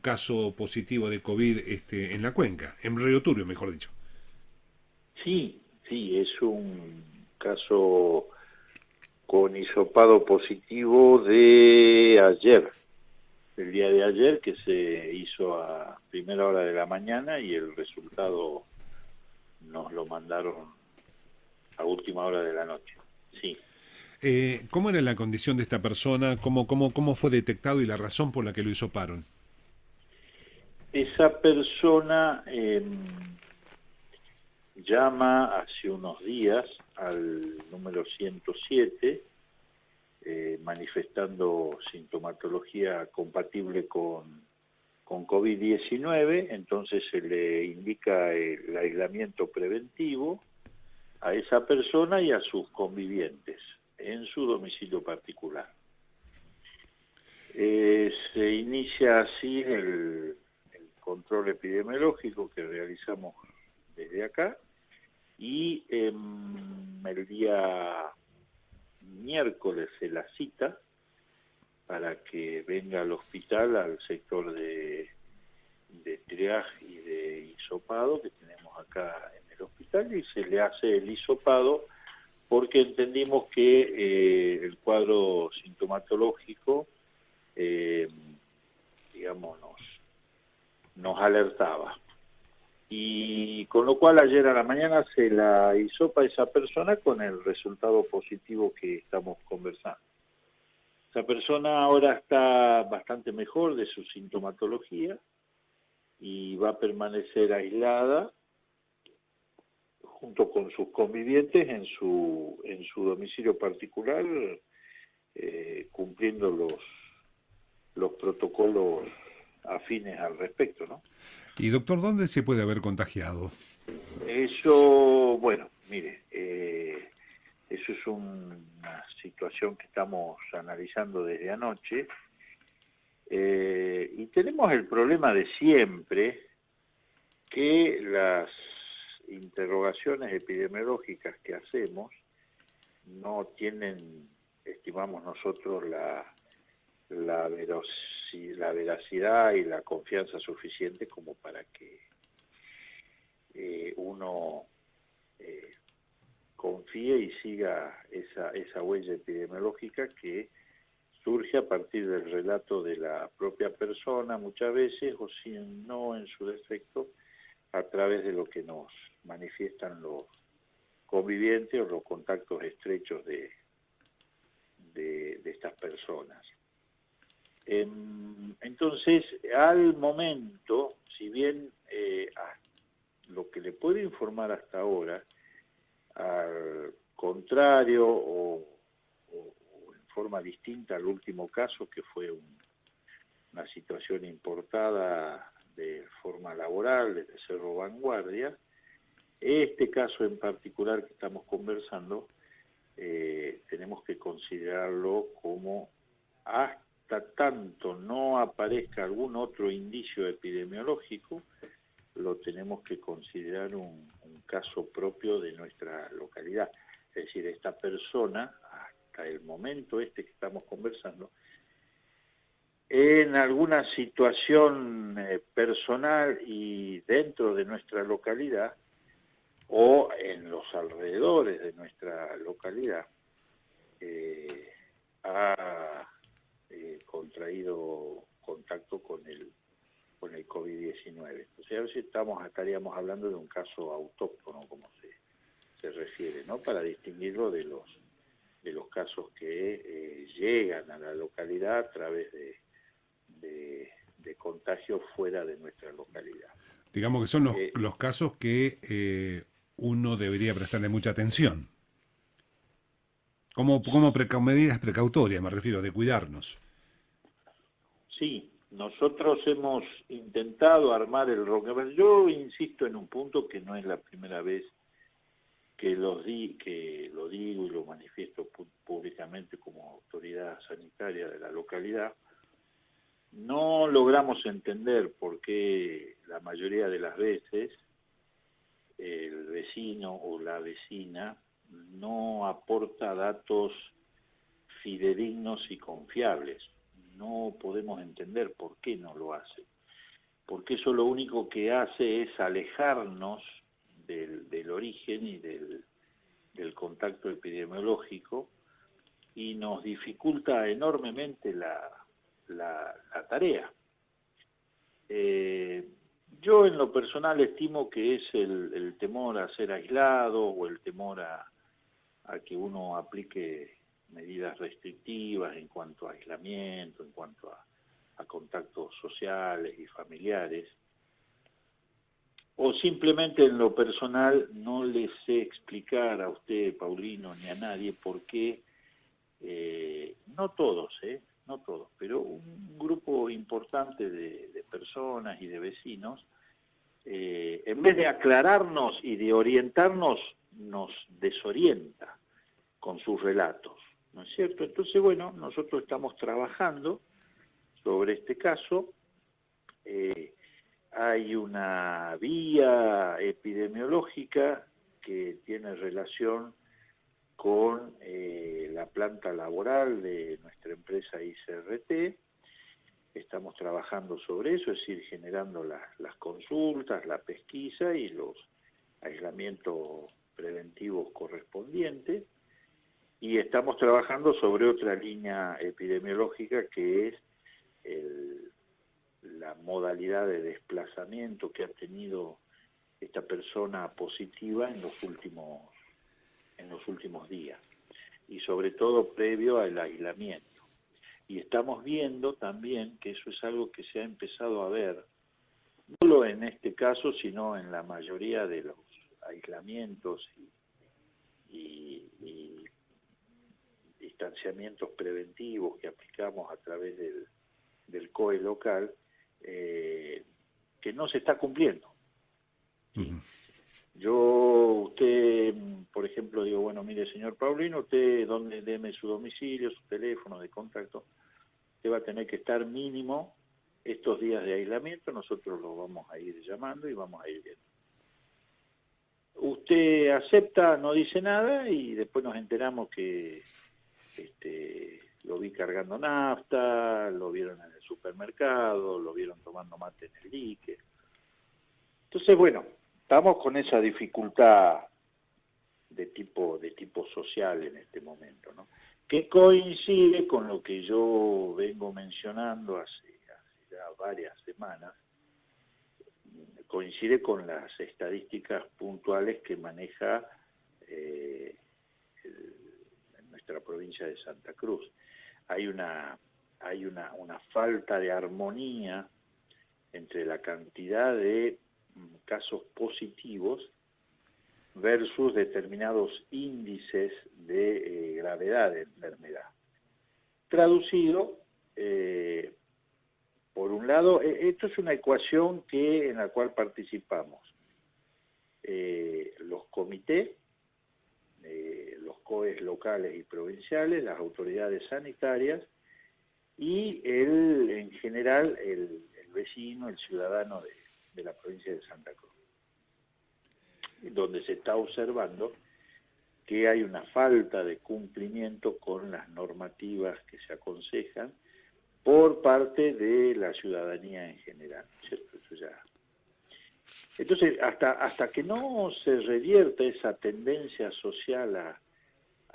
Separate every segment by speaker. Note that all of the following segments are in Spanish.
Speaker 1: caso positivo de COVID en la cuenca, en Río Turbio, mejor dicho.
Speaker 2: Sí, sí, es un caso con hisopado positivo de ayer, el día de ayer, que se hizo a primera hora de la mañana y el resultado nos lo mandaron a última hora de la noche. Sí,
Speaker 1: ¿Cómo era la condición de esta persona? ¿Cómo fue detectado y la razón por la que lo hisoparon?
Speaker 2: esa persona llama hace unos días al número 107 manifestando sintomatología compatible con COVID-19, entonces se le indica el aislamiento preventivo a esa persona y a sus convivientes en su domicilio particular. Se inicia así el control epidemiológico que realizamos desde acá y el día miércoles se la cita para que venga al hospital, al sector de triaje y de hisopado que tenemos acá en el hospital, y se le hace el hisopado porque entendimos que el cuadro sintomatológico, eh, digamos, nos alertaba. Y con lo cual ayer a la mañana se la hisopa a esa persona con el resultado positivo que estamos conversando. Esa persona ahora está bastante mejor de su sintomatología y va a permanecer aislada junto con sus convivientes en su domicilio particular, cumpliendo los protocolos afines al respecto, ¿no?
Speaker 1: Y doctor, ¿dónde se puede haber contagiado?
Speaker 2: Eso, bueno, mire, eso es una situación que estamos analizando desde anoche, y tenemos el problema de siempre que las interrogaciones epidemiológicas que hacemos no tienen, estimamos nosotros, la veracidad y la confianza suficiente como para que uno confíe y siga esa huella epidemiológica que surge a partir del relato de la propia persona muchas veces, o si no en su defecto, a través de lo que nos manifiestan los convivientes o los contactos estrechos de estas personas. Entonces, al momento, si bien lo que le puedo informar hasta ahora, al contrario o en forma distinta al último caso, que fue una situación importada de forma laboral desde Cerro Vanguardia, este caso en particular que estamos conversando, tenemos que considerarlo como, hasta tanto no aparezca algún otro indicio epidemiológico, lo tenemos que considerar un caso propio de nuestra localidad. Es decir, esta persona, hasta el momento que estamos conversando, en alguna situación personal y dentro de nuestra localidad, o en los alrededores de nuestra localidad, ha contraído contacto con el COVID-19. O sea, a veces estaríamos hablando de un caso autóctono, como se refiere, ¿no? Para distinguirlo de los casos que llegan a la localidad a través de contagios fuera de nuestra localidad.
Speaker 1: Digamos que son
Speaker 2: Eh,
Speaker 1: los casos que uno debería prestarle mucha atención. Medidas precautorias, me refiero, de cuidarnos.
Speaker 2: Sí, nosotros hemos intentado armar el rockable. Yo insisto en un punto que no es la primera vez que que lo digo y lo manifiesto públicamente como autoridad sanitaria de la localidad. No logramos entender por qué la mayoría de las veces el vecino o la vecina no aporta datos fidedignos y confiables. No podemos entender por qué no lo hace. porque eso lo único que hace es alejarnos del origen y del contacto epidemiológico y nos dificulta enormemente la tarea. Yo en lo personal estimo que es el temor a ser aislado o el temor a que uno aplique medidas restrictivas en cuanto a aislamiento, en cuanto a contactos sociales y familiares, o simplemente en lo personal no le sé explicar a usted, Paulino, ni a nadie por qué, no todos, pero un grupo importante de personas y de vecinos, en vez de aclararnos y de orientarnos, nos desorienta con sus relatos, ¿no es cierto? Entonces, bueno, nosotros estamos trabajando sobre este caso. Hay una vía epidemiológica que tiene relación con la planta laboral de nuestra empresa ICRT. Estamos trabajando sobre eso, es decir, generando las consultas, la pesquisa y los aislamientos preventivos correspondientes. Y estamos trabajando sobre otra línea epidemiológica que es la modalidad de desplazamiento que ha tenido esta persona positiva en los últimos días y sobre todo previo al aislamiento. Y estamos viendo también que eso es algo que se ha empezado a ver, no solo en este caso, sino en la mayoría de los aislamientos y distanciamientos preventivos que aplicamos a través del COE local, que no se está cumpliendo. ¿Sí? Usted, por ejemplo, digo, bueno, mire, señor Paulino, usted, deme su domicilio, su teléfono de contacto, usted va a tener que estar mínimo estos días de aislamiento, nosotros lo vamos a ir llamando y vamos a ir viendo. Usted acepta, no dice nada y después nos enteramos que lo vi cargando nafta, lo vieron en el supermercado, lo vieron tomando mate en el dique. Entonces, bueno, estamos con esa dificultad de tipo social en este momento, ¿no? Que coincide con lo que yo vengo mencionando hace ya varias semanas, coincide con las estadísticas puntuales que maneja nuestra provincia de Santa Cruz. Hay una falta de armonía entre la cantidad de casos positivos versus determinados índices de gravedad de enfermedad. Traducido, por un lado, esto es una ecuación en la cual participamos los comités, los COEs locales y provinciales, las autoridades sanitarias y en general el vecino, el ciudadano de la provincia de Santa Cruz, donde se está observando que hay una falta de cumplimiento con las normativas que se aconsejan por parte de la ciudadanía en general, ¿cierto? Eso ya. Entonces, hasta que no se revierta esa tendencia social a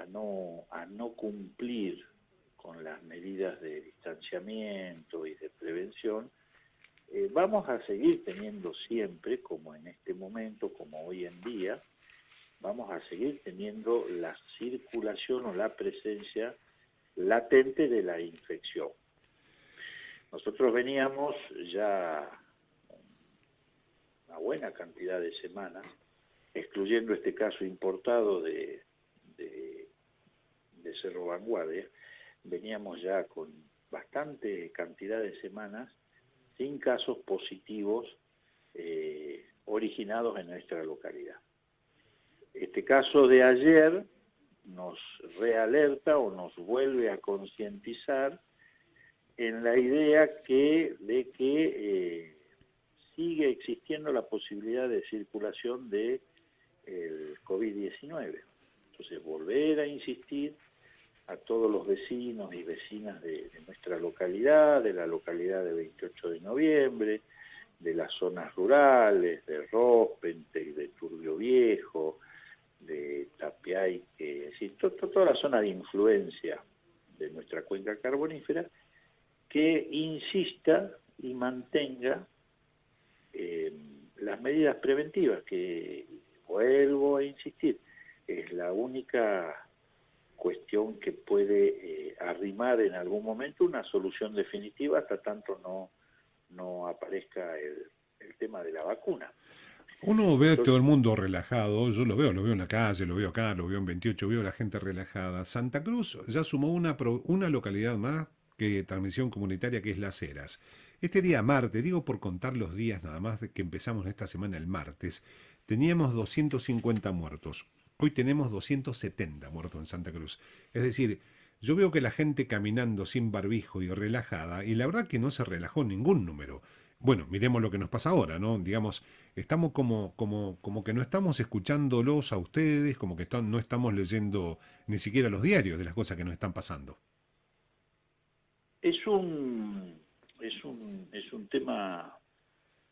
Speaker 2: no cumplir con las medidas de distanciamiento y de prevención, vamos a seguir teniendo siempre, como en este momento, como hoy en día, vamos a seguir teniendo la circulación o la presencia latente de la infección. Nosotros veníamos ya una buena cantidad de semanas, excluyendo este caso importado de Cerro Vanguardia, veníamos ya con bastante cantidad de semanas sin casos positivos originados en nuestra localidad. Este caso de ayer nos realerta o nos vuelve a concientizar en la idea de que sigue existiendo la posibilidad de circulación del COVID-19. Entonces, volver a insistir a todos los vecinos y vecinas de nuestra localidad, de la localidad de 28 de noviembre, de las zonas rurales, de Rospente, de Turbio Viejo, de Tapiaique, es decir, toda la zona de influencia de nuestra cuenca carbonífera, que insista y mantenga las medidas preventivas, que vuelvo a insistir, es la única cuestión que puede arrimar en algún momento una solución definitiva hasta tanto no aparezca el tema de la vacuna.
Speaker 1: Uno ve a
Speaker 2: Entonces,
Speaker 1: todo el mundo relajado, yo lo veo en la calle, lo veo acá, lo veo en 28, veo a la gente relajada. Santa Cruz ya sumó una localidad más que transmisión comunitaria, que es Las Heras. Este día martes, digo por contar los días nada más de que empezamos esta semana el martes, teníamos 250 muertos. Hoy tenemos 270 muertos en Santa Cruz. Es decir, yo veo que la gente caminando sin barbijo y relajada, y la verdad que no se relajó ningún número. Bueno, miremos lo que nos pasa ahora, ¿no? Digamos, estamos como que no estamos escuchándolos a ustedes, como que no estamos leyendo ni siquiera los diarios de las cosas que nos están pasando.
Speaker 2: es un tema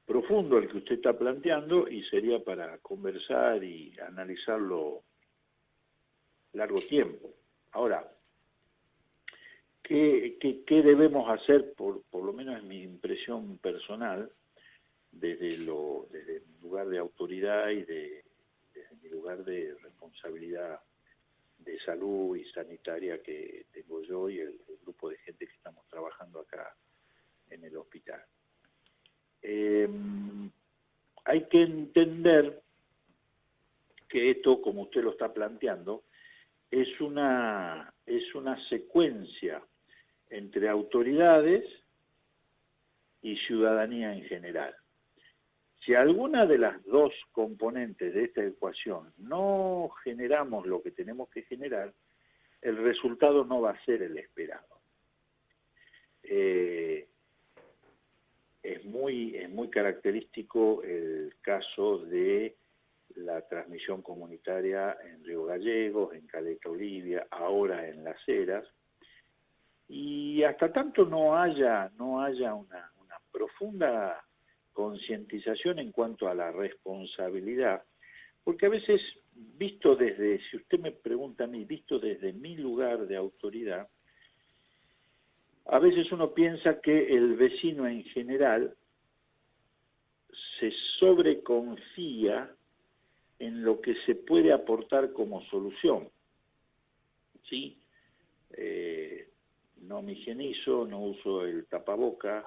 Speaker 2: profundo el que usted está planteando y sería para conversar y analizarlo largo tiempo. Ahora, ¿qué debemos hacer, por lo menos en mi impresión personal, desde mi lugar de autoridad y desde mi lugar de responsabilidad de salud y sanitaria que tengo yo y el grupo de gente que estamos trabajando acá en el hospital? Hay que entender que esto, como usted lo está planteando, es una secuencia entre autoridades y ciudadanía en general. Si alguna de las dos componentes de esta ecuación no generamos lo que tenemos que generar, el resultado no va a ser el esperado. Es muy característico el caso de la transmisión comunitaria en Río Gallegos, en Caleta Olivia, ahora en Las Heras, y hasta tanto no haya una profunda concientización en cuanto a la responsabilidad, porque a veces, si usted me pregunta a mí, visto desde mi lugar de autoridad, a veces uno piensa que el vecino en general se sobreconfía en lo que se puede aportar como solución, ¿sí? No me higienizo, no uso el tapaboca,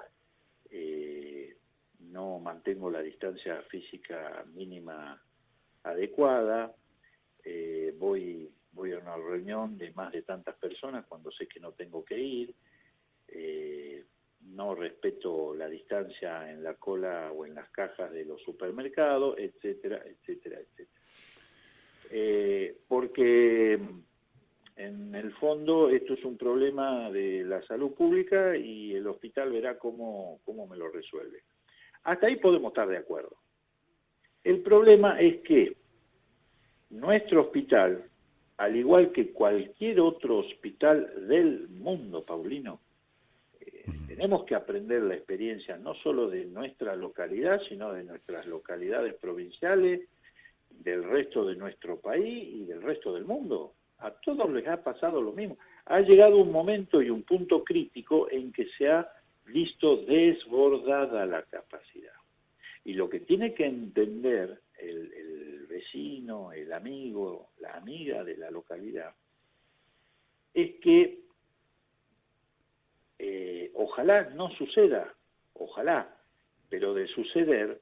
Speaker 2: no mantengo la distancia física mínima adecuada, voy a una reunión de más de tantas personas cuando sé que no tengo que ir, no respeto la distancia en la cola o en las cajas de los supermercados, etcétera, etcétera, etcétera. Porque en el fondo esto es un problema de la salud pública y el hospital verá cómo me lo resuelve. Hasta ahí podemos estar de acuerdo. El problema es que nuestro hospital, al igual que cualquier otro hospital del mundo, Paulino, tenemos que aprender la experiencia no solo de nuestra localidad, sino de nuestras localidades provinciales, del resto de nuestro país y del resto del mundo. A todos les ha pasado lo mismo. Ha llegado un momento y un punto crítico en que se ha visto desbordada la capacidad. Y lo que tiene que entender el vecino, el amigo, la amiga de la localidad, es que ojalá no suceda, ojalá, pero de suceder,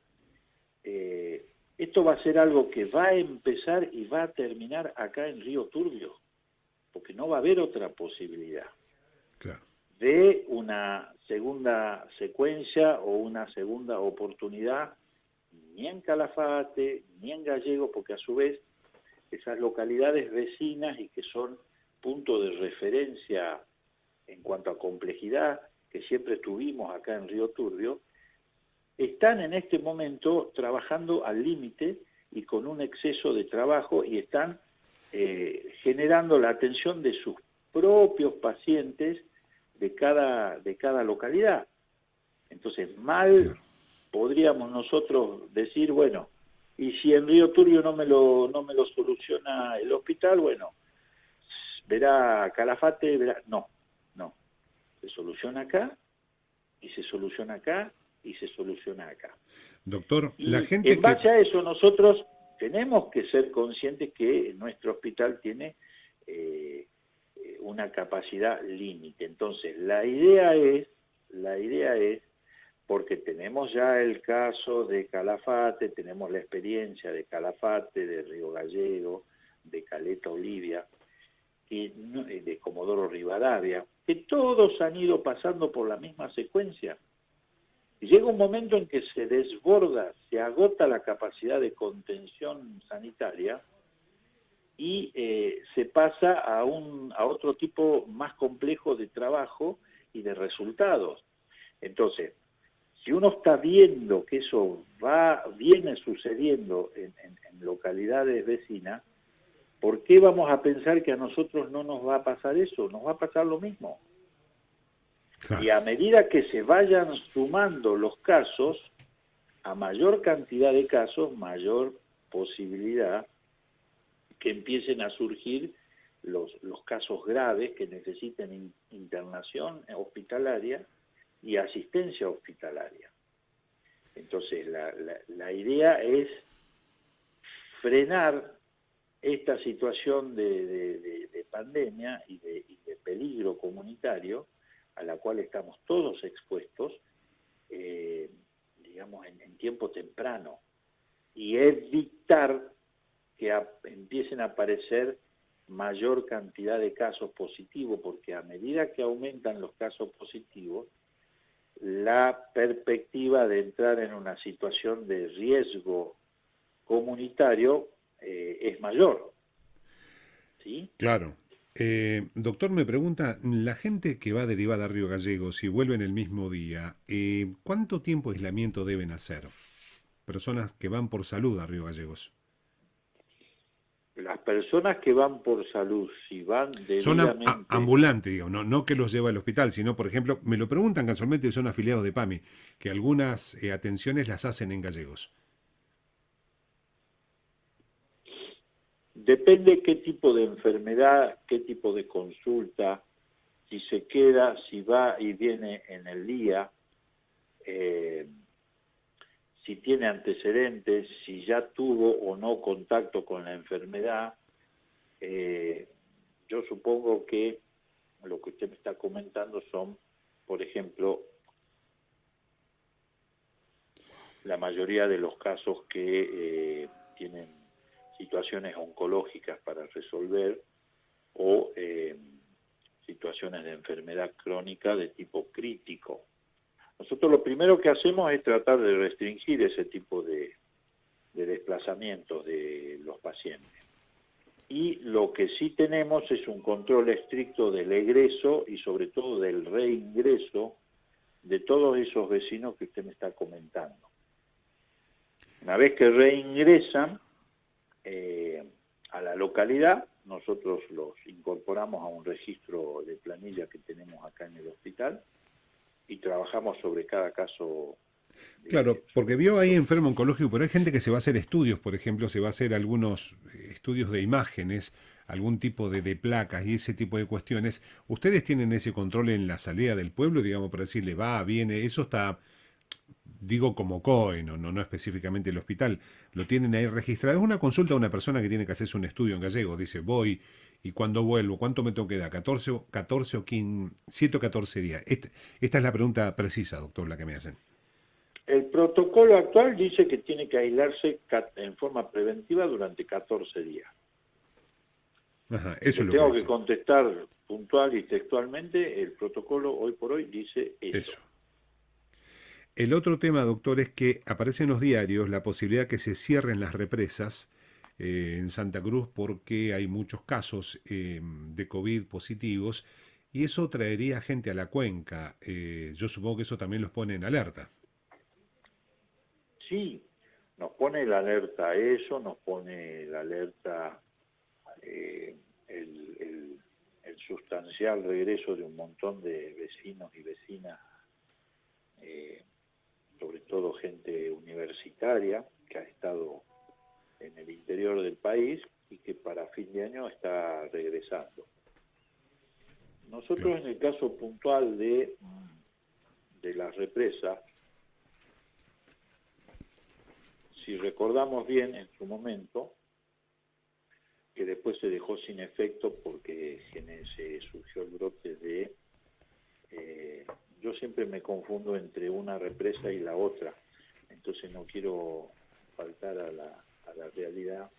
Speaker 2: esto va a ser algo que va a empezar y va a terminar acá en Río Turbio, porque no va a haber otra posibilidad.
Speaker 1: Claro.
Speaker 2: De una segunda secuencia o una segunda oportunidad, ni en Calafate, ni en Gallego, porque a su vez esas localidades vecinas y que son punto de referencia en cuanto a complejidad que siempre tuvimos acá en Río Turbio, están en este momento trabajando al límite y con un exceso de trabajo y están generando la atención de sus propios pacientes de cada localidad. Entonces, mal podríamos nosotros decir, bueno, y si en Río Turbio no me lo soluciona el hospital, bueno, verá Calafate, verá, no, se soluciona acá, y se soluciona acá, y se soluciona acá.
Speaker 1: Doctor, la
Speaker 2: Y
Speaker 1: gente
Speaker 2: en
Speaker 1: que...
Speaker 2: base a eso nosotros tenemos que ser conscientes que nuestro hospital tiene una capacidad límite. Entonces, la idea es, porque tenemos ya el caso de Calafate, tenemos la experiencia de Calafate, de Río Gallego, de Caleta Olivia, de Comodoro Rivadavia, que todos han ido pasando por la misma secuencia. Y llega un momento en que se desborda, se agota la capacidad de contención sanitaria y se pasa a otro tipo más complejo de trabajo y de resultados. Entonces, si uno está viendo que eso viene sucediendo en localidades vecinas, ¿por qué vamos a pensar que a nosotros no nos va a pasar eso? Nos va a pasar lo mismo.
Speaker 1: Claro,
Speaker 2: Y a medida que se vayan sumando los casos, a mayor cantidad de casos, mayor posibilidad que empiecen a surgir los casos graves que necesiten internación hospitalaria y asistencia hospitalaria. Entonces, la idea es frenar esta situación de pandemia y de peligro comunitario a la cual estamos todos expuestos, digamos, en tiempo temprano, y evitar que empiecen a aparecer mayor cantidad de casos positivos, porque a medida que aumentan los casos positivos, la perspectiva de entrar en una situación de riesgo comunitario es mayor, ¿sí?
Speaker 1: claro. Doctor, me pregunta, la gente que va derivada a Río Gallegos y vuelve en el mismo día, ¿cuánto tiempo de aislamiento deben hacer? Personas que van por salud a Río Gallegos.
Speaker 2: Las personas que van por salud, si van
Speaker 1: Son
Speaker 2: debidamente,
Speaker 1: ambulantes, digo, no, no que los lleva al hospital, sino, por ejemplo, me lo preguntan casualmente y son afiliados de PAMI, que algunas atenciones las hacen en Gallegos.
Speaker 2: depende qué tipo de enfermedad, qué tipo de consulta, si se queda, si va y viene en el día, eh, si tiene antecedentes, si ya tuvo o no contacto con la enfermedad. Yo supongo que lo que usted me está comentando son, por ejemplo, la mayoría de los casos que tienen situaciones oncológicas para resolver o situaciones de enfermedad crónica de tipo crítico. Nosotros lo primero que hacemos es tratar de restringir ese tipo de desplazamientos de los pacientes. Y lo que sí tenemos es un control estricto del egreso y sobre todo del reingreso de todos esos vecinos que usted me está comentando. Una vez que reingresan a la localidad, nosotros los incorporamos a un registro de planilla que tenemos acá en el hospital y trabajamos sobre cada caso.
Speaker 1: Claro, porque vio ahí enfermo oncológico, pero hay gente que se va a hacer estudios, por ejemplo, se va a hacer algunos estudios de imágenes, algún tipo de placas y ese tipo de cuestiones. ¿Ustedes tienen ese control en la salida del pueblo, digamos, para decirle va, viene? Eso está, digo, como COE, no específicamente el hospital. Lo tienen ahí registrado. Es una consulta de una persona que tiene que hacerse un estudio en gallego. Dice, voy y cuando vuelvo, ¿cuánto me tengo que dar? ¿14 o 15, 7 o 14 días? Esta es la pregunta precisa, doctor, la que me hacen.
Speaker 2: El protocolo actual dice que tiene que aislarse en forma preventiva durante 14 días.
Speaker 1: Ajá,
Speaker 2: Si
Speaker 1: eso
Speaker 2: le
Speaker 1: es lo que
Speaker 2: tengo que
Speaker 1: dice.
Speaker 2: contestar puntual y textualmente, el protocolo hoy por hoy dice eso.
Speaker 1: Eso. El otro tema, doctor, es que aparece en los diarios la posibilidad que se cierren las represas en Santa Cruz porque hay muchos casos de COVID positivos y eso traería gente a la cuenca. Yo supongo que eso también los pone en alerta.
Speaker 2: Sí, nos pone la alerta a eso, nos pone la alerta eh, el sustancial regreso de un montón de vecinos y vecinas sobre todo gente universitaria que ha estado en el interior del país y que para fin de año está regresando. Nosotros en el caso puntual de la represa, si recordamos bien en su momento, que después se dejó sin efecto porque se surgió el brote de... yo siempre me confundo entre una represa y la otra, entonces no quiero faltar a la realidad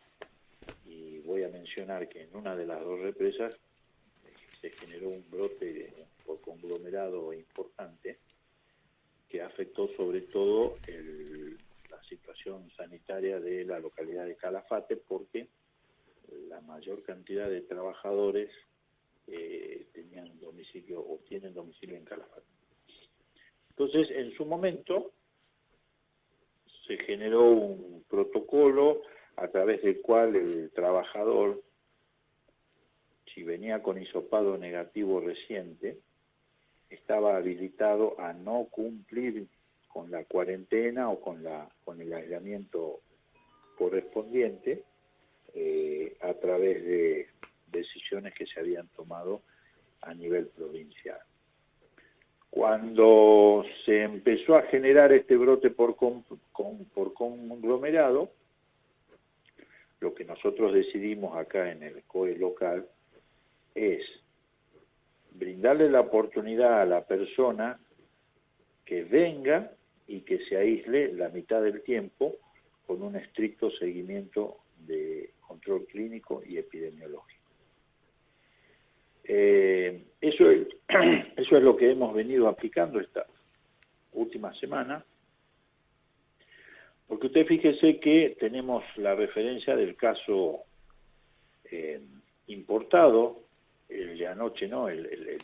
Speaker 2: y voy a mencionar que en una de las dos represas se generó un brote por conglomerado importante que afectó sobre todo la situación sanitaria de la localidad de Calafate, porque la mayor cantidad de trabajadores tenían domicilio o tienen domicilio en Calafate. Entonces, en su momento se generó un protocolo a través del cual el trabajador, si venía con hisopado negativo reciente, estaba habilitado a no cumplir con la cuarentena o con el aislamiento correspondiente a través de decisiones que se habían tomado a nivel provincial. Cuando se empezó a generar este brote por conglomerado, lo que nosotros decidimos acá en el COE local es brindarle la oportunidad a la persona que venga y que se aísle la mitad del tiempo con un estricto seguimiento de control clínico y epidemiológico. Eso es lo que hemos venido aplicando esta última semana, porque usted fíjese que tenemos la referencia del caso importado, el de anoche, ¿no? El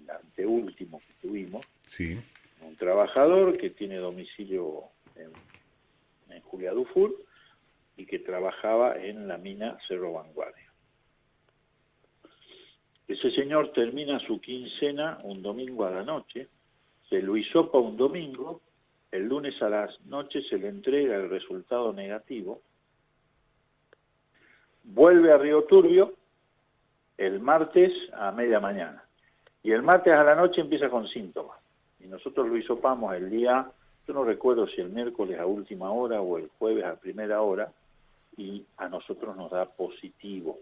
Speaker 2: anteúltimo que tuvimos.
Speaker 1: Sí.
Speaker 2: Un trabajador que tiene domicilio en Juliá Dufur y que trabajaba en la mina Cerro Vanguardia. Ese señor termina su quincena un domingo a la noche, se lo hisopa un domingo, el lunes a las noches se le entrega el resultado negativo, vuelve a Río Turbio el martes a media mañana, y el martes a la noche empieza con síntomas, y nosotros lo hisopamos el día, yo no recuerdo si el miércoles a última hora o el jueves a primera hora, y a nosotros nos da positivo.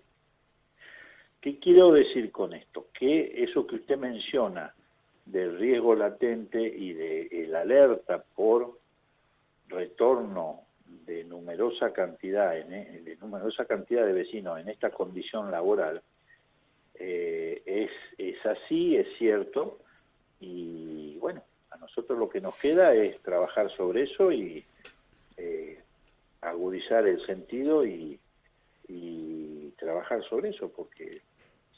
Speaker 2: ¿Qué quiero decir con esto? Que eso que usted menciona del riesgo latente y de la alerta por retorno de numerosa cantidad de vecinos en esta condición laboral, es así, es cierto, y bueno, a nosotros lo que nos queda es trabajar sobre eso y agudizar el sentido y trabajar sobre eso, porque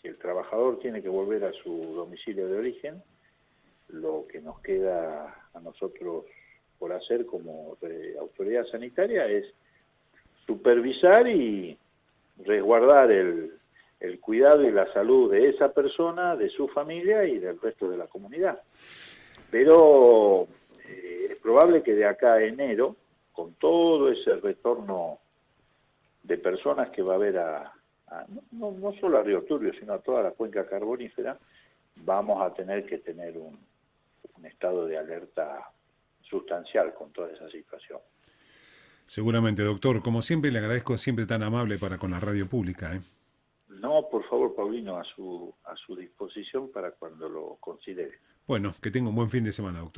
Speaker 2: si el trabajador tiene que volver a su domicilio de origen, lo que nos queda a nosotros por hacer como autoridad sanitaria es supervisar y resguardar el cuidado y la salud de esa persona, de su familia y del resto de la comunidad. Pero es probable que de acá a enero, con todo ese retorno de personas que va a haber no solo a Río Turbio, sino a toda la cuenca carbonífera, vamos a tener que tener un estado de alerta sustancial con toda esa situación.
Speaker 1: Seguramente, doctor. Como siempre, le agradezco siempre tan amable para con la radio pública, ¿eh?
Speaker 2: No, por favor, Paulino, a su disposición para cuando lo considere.
Speaker 1: Bueno, que tenga un buen fin de semana, doctor.